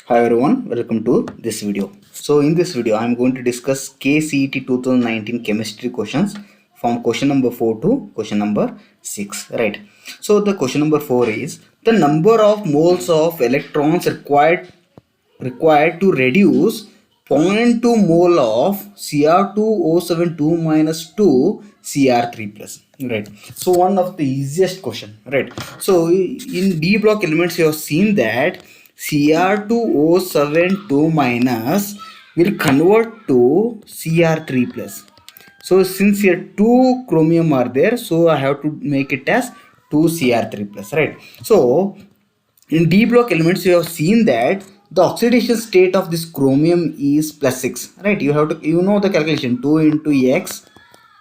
Hi everyone, welcome to this video. So in this video, I am going to discuss KCET 2019 chemistry questions from question number 4 to question number 6, right? So the question number 4 is the number of moles of electrons required to reduce 0.2 mole of Cr2O72 minus 2 Cr3 plus, right? So one of the easiest question, right? So in D block elements you have seen that Cr2O72 minus will convert to Cr3 plus. So since here 2 chromium are there, so I have to make it as 2 Cr3 plus, right? So in D block elements you have seen that the oxidation state of this chromium is plus 6, right? You have to, you know the calculation, 2 into x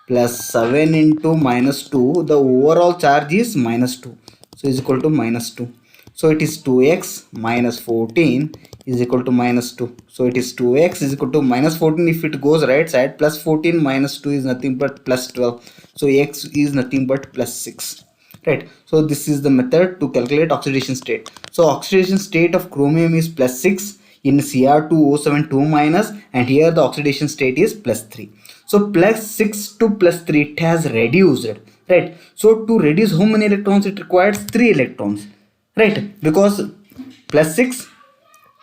plus 7 into minus 2, the overall charge is minus 2, so is equal to minus 2. So it is 2x minus 14 is equal to minus 2. So it is 2x is equal to minus 14 if it goes right side, plus 14 minus 2 is nothing but plus 12. So x is nothing but plus 6, right? So this is the method to calculate oxidation state. So oxidation state of chromium is plus 6 in Cr2O72 minus, and here the oxidation state is plus 3. So plus 6 to plus 3 it has reduced, right? So to reduce how many electrons it requires? 3 electrons, right? Because plus 6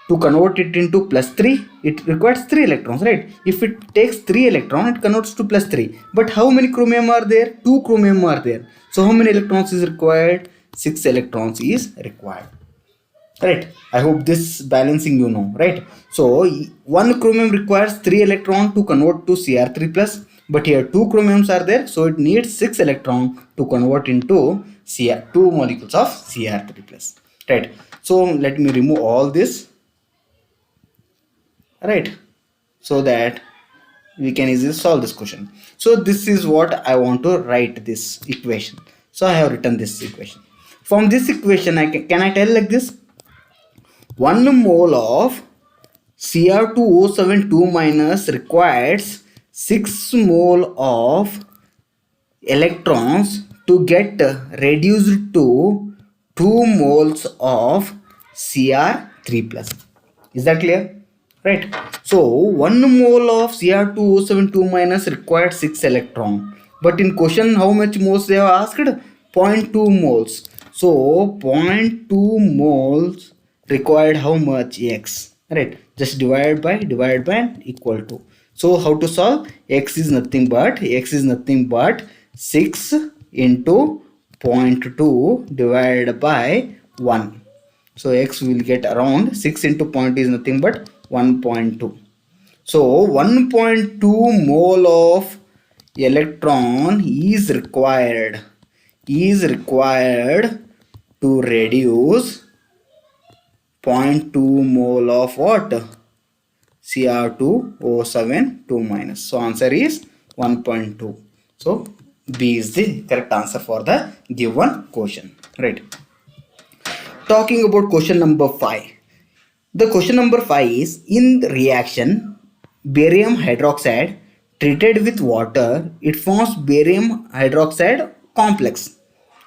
to convert it into plus 3 it requires 3 electrons, right? If it takes 3 electrons it converts to plus 3, but how many chromium are there? 2 chromium are there. So how many electrons is required? 6 electrons is required, right? I hope this balancing you know, right? So one chromium requires 3 electron to convert to Cr3 plus, but here 2 chromiums are there, so it needs 6 electron to convert into 2 molecules of Cr3 plus, right? So let me remove all this, right, so that we can easily solve this question. So this is what I want to write this equation. So I have written this equation. From this equation can I tell like this: 1 mole of Cr2O72 minus requires 6 mole of electrons to get reduced to 2 moles of Cr3 plus. Is that clear? Right? So 1 mole of Cr2O72 minus required 6 electron, but in question how much moles they have asked? 0.2 moles. So 0.2 moles required how much? X, right? Just divide by equal to. So how to solve? X is nothing but 6 into 0.2 divided by 1. So x will get around 6 into 0 is nothing but 1.2. So 1.2 mole of electron is required to reduce 0.2 mole of what? Cr2O72 minus. So answer is 1.2. So B is the correct answer for the given question, right? Talking about question number 5. The question number 5 is, in the reaction barium hydroxide treated with water, it forms barium hydroxide complex,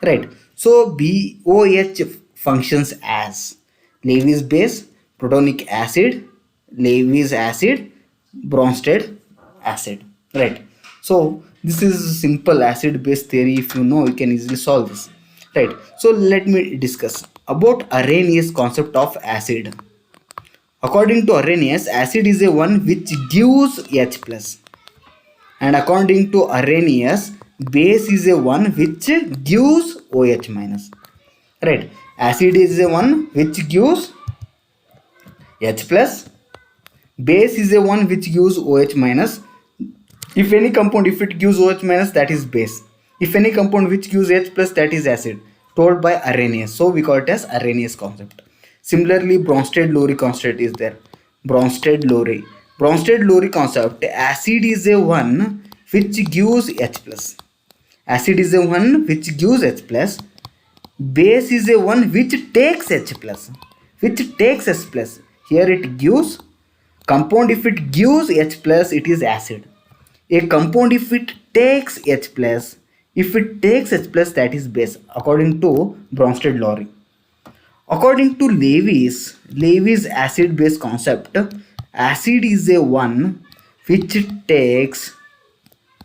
right? So BOH functions as Lewis base, protonic acid, Lewis acid, Bronsted acid, right? So this is simple acid base theory. If you know, you can easily solve this, right? So let me discuss about Arrhenius concept of acid. According to Arrhenius, acid is a one which gives H plus, and according to Arrhenius, base is a one which gives OH minus, right? Acid is a one which gives H plus, base is a one which gives OH minus. If any compound, if it gives OH minus, that is base. If any compound which gives H plus, that is acid, told by Arrhenius. So we call it as Arrhenius concept. Similarly, Bronsted-Lowry concept is there. Bronsted-Lowry concept. Acid is a one which gives H plus. Acid is a one which gives H plus. Base is a one which takes H plus. Here it gives compound. If it gives H plus, it is acid. A compound, if it takes H plus, that is base, according to Bronsted-Lowry. According to Levy's acid base concept, acid is a one which takes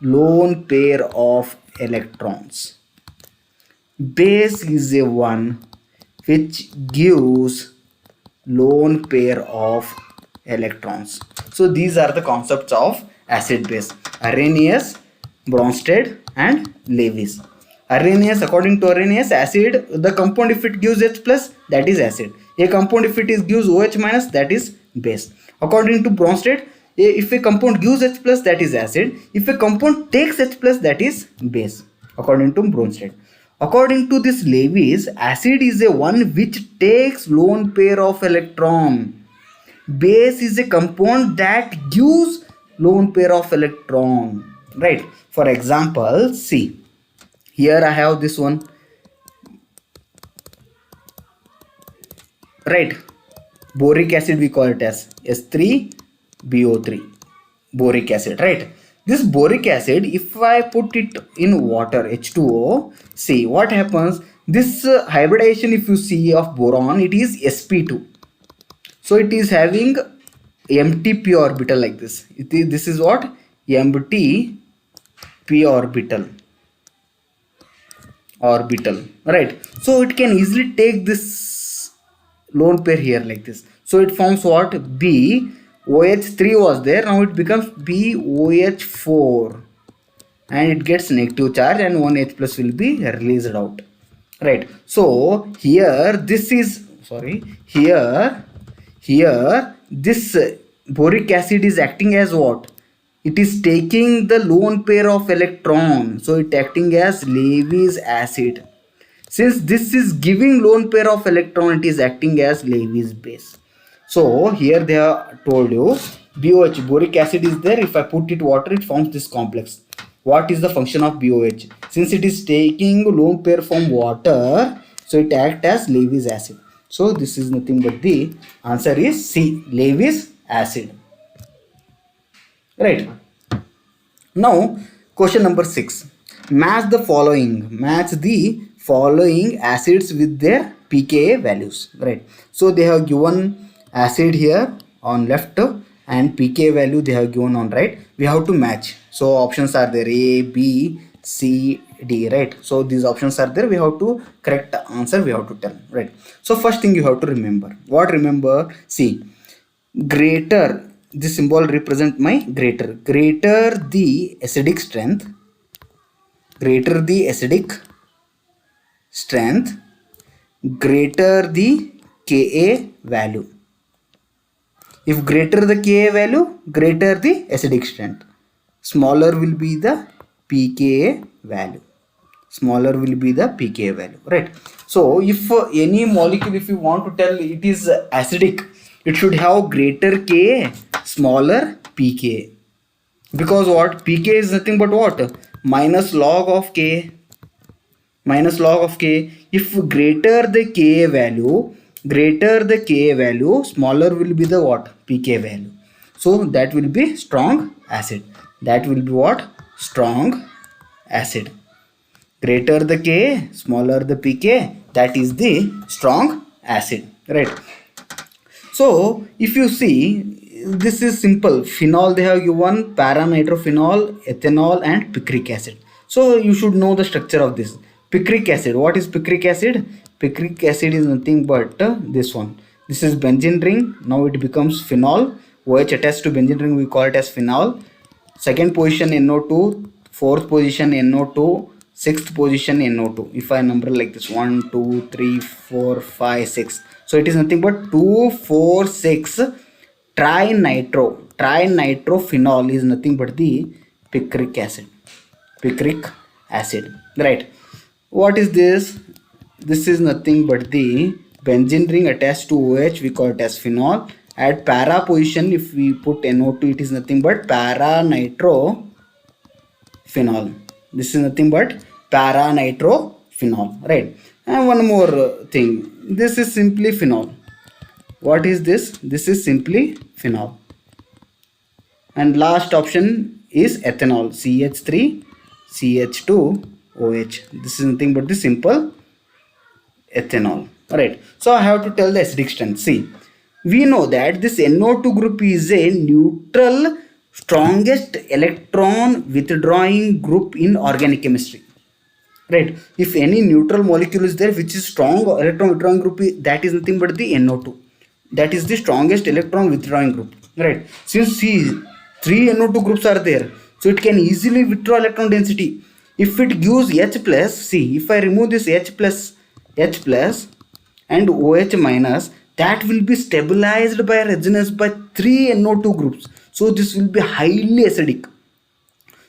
lone pair of electrons. Base is a one which gives lone pair of electrons. So these are the concepts of acid base: Arrhenius, Bronsted and Levy's. Arrhenius, according to Arrhenius, acid, the compound if it gives H plus, that is acid. A compound if it gives OH minus, that is base. According to Bronsted, if a compound gives H plus, that is acid. If a compound takes H plus, that is base. According to Bronsted. According to this Levy's, acid is a one which takes lone pair of electron. Base is a compound that gives lone pair of electron. Right? For example, see. Here I have this one. Right? Boric acid we call it as S3BO3. Boric acid, right? This boric acid, if I put it in water, H2O, see what happens. This hybridization, if you see, of boron, it is sp2. So it is having empty p orbital like this. This is what? Empty p orbital. Right? So it can easily take this lone pair here like this. So it forms what? B. OH3 was there, now it becomes BOH4 and it gets negative charge and 1 H plus will be released out. Right? So here this is, here this boric acid is acting as what? It is taking the lone pair of electron, so it acting as Levy's acid. Since this is giving lone pair of electron, it is acting as Levy's base. So here they have told you BOH, boric acid is there. If I put it water, it forms this complex. What is the function of BOH? Since it is taking lone pair from water, so it acts as Levy's acid. So this is nothing but the answer is C, Levy's acid. Right. Now question number 6. Match the following acids with their pKa values. Right. So they have given acid here on left and pKa value they have given on right. We have to match. So options are there, A, B, C, D, right? So these options are there. We have to correct answer we have to tell, right? So first thing you have to remember. What remember? See, greater, this symbol represent my greater the acidic strength, greater the Ka value. If greater the Ka value, greater the acidic strength, smaller will be the pKa value. Right? So if any molecule, if you want to tell it is acidic, it should have greater Ka, smaller pKa. Because what? pKa is nothing but what? Minus log of Ka. If greater the Ka value, smaller will be the what? pK value. So that will be strong acid. That will be what? Strong acid. Greater the Ka, smaller the pK, that is the strong acid. Right? So if you see, this is simple. Phenol they have given, para-nitrophenol, ethanol and picric acid. So you should know the structure of this. Picric acid. What is picric acid? Picric acid is nothing but this one. This is benzene ring. Now it becomes phenol. OH attached to benzene ring, we call it as phenol. Second position NO2, fourth position NO2, sixth position NO2. If I number like this 1, 2, 3, 4, 5, 6. So it is nothing but 2, 4, 6. Trinitrophenol is nothing but the picric acid. Right? What is this? This is nothing but the benzene ring attached to OH, we call it as phenol. At para position, if we put NO2, it is nothing but para-nitrophenol. This is nothing but para-nitrophenol, right? And one more thing, this is simply phenol. What is this? This is simply phenol. And last option is ethanol, CH3 CH2 OH. This is nothing but the simple ethanol, right? So I have to tell the acidic strength. See, we know that this NO2 group is a neutral strongest electron withdrawing group in organic chemistry, right? If any neutral molecule is there which is strong electron withdrawing group, that is nothing but the NO2. That is the strongest electron withdrawing group, right? Since see, three NO2 groups are there, so it can easily withdraw electron density. If it gives H plus, see, if I remove this H plus and OH minus, that will be stabilized by resonance by three NO2 groups. So this will be highly acidic.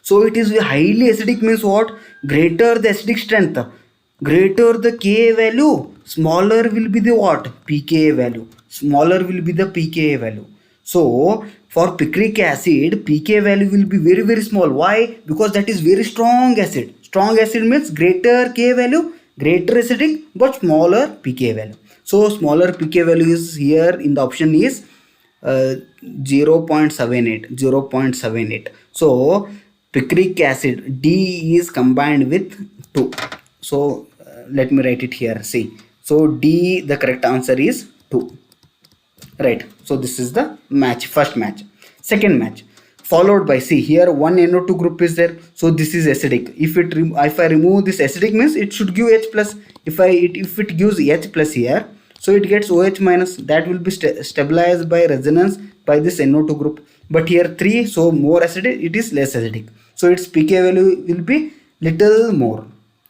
So it is highly acidic means what? Greater the acidic strength, greater the Ka value, smaller will be the what? pKa value. Smaller will be the pKa value. So for picric acid, pKa value will be very very small. Why? Because that is very strong acid. Strong acid means greater Ka value, greater acidic but smaller pKa value. So smaller pKa value is here in the option is 0.78. So picric acid D is combined with 2. So let me write it here. See, so D, the correct answer is 2, right? So this is the match, first match. Second match followed by, see here, one NO2 group is there, so this is acidic. If I remove this acidic means it should give H plus. If it gives H plus here, so it gets OH minus, that will be stabilized by resonance by this NO2 group. But here 3, so more acidic, it is less acidic, so its pK value will be little more,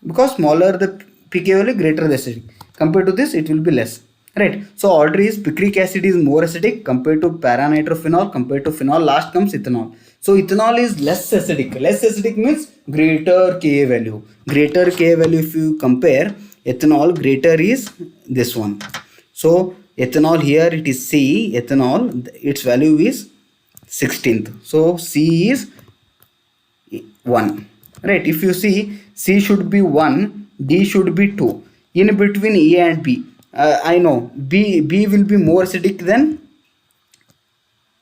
because smaller the pK value, greater the acidic. Compared to this, it will be less, right? So order is picric acid is more acidic compared to paranitrophenol, compared to phenol, last comes ethanol. So ethanol is less acidic. Less acidic means greater Ka value. Greater Ka value, if you compare ethanol, greater is this one. So ethanol, here it is C, ethanol, its value is 16th. So C is 1, right? If you see, C should be 1, D should be 2. In between A and B, I know B will be more acidic than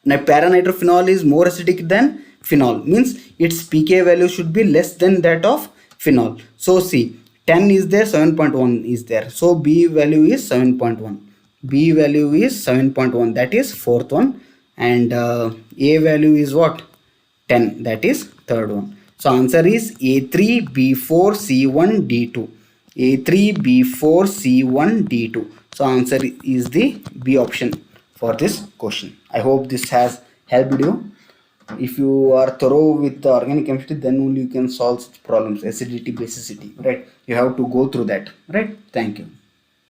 paranitrophenol is more acidic than phenol, means its pK value should be less than that of phenol. So see, 10 is there, 7.1 is there, so B value is 7.1. B value is 7.1, that is fourth one, and A value is what? 10, that is third one. So answer is A3 B4 C1 D2. A3 B4 C1 D2. So answer is the B option for this question. I hope this has helped you. If you are thorough with the organic chemistry, then only you can solve such problems, acidity, basicity, right? You have to go through that, right? Thank you.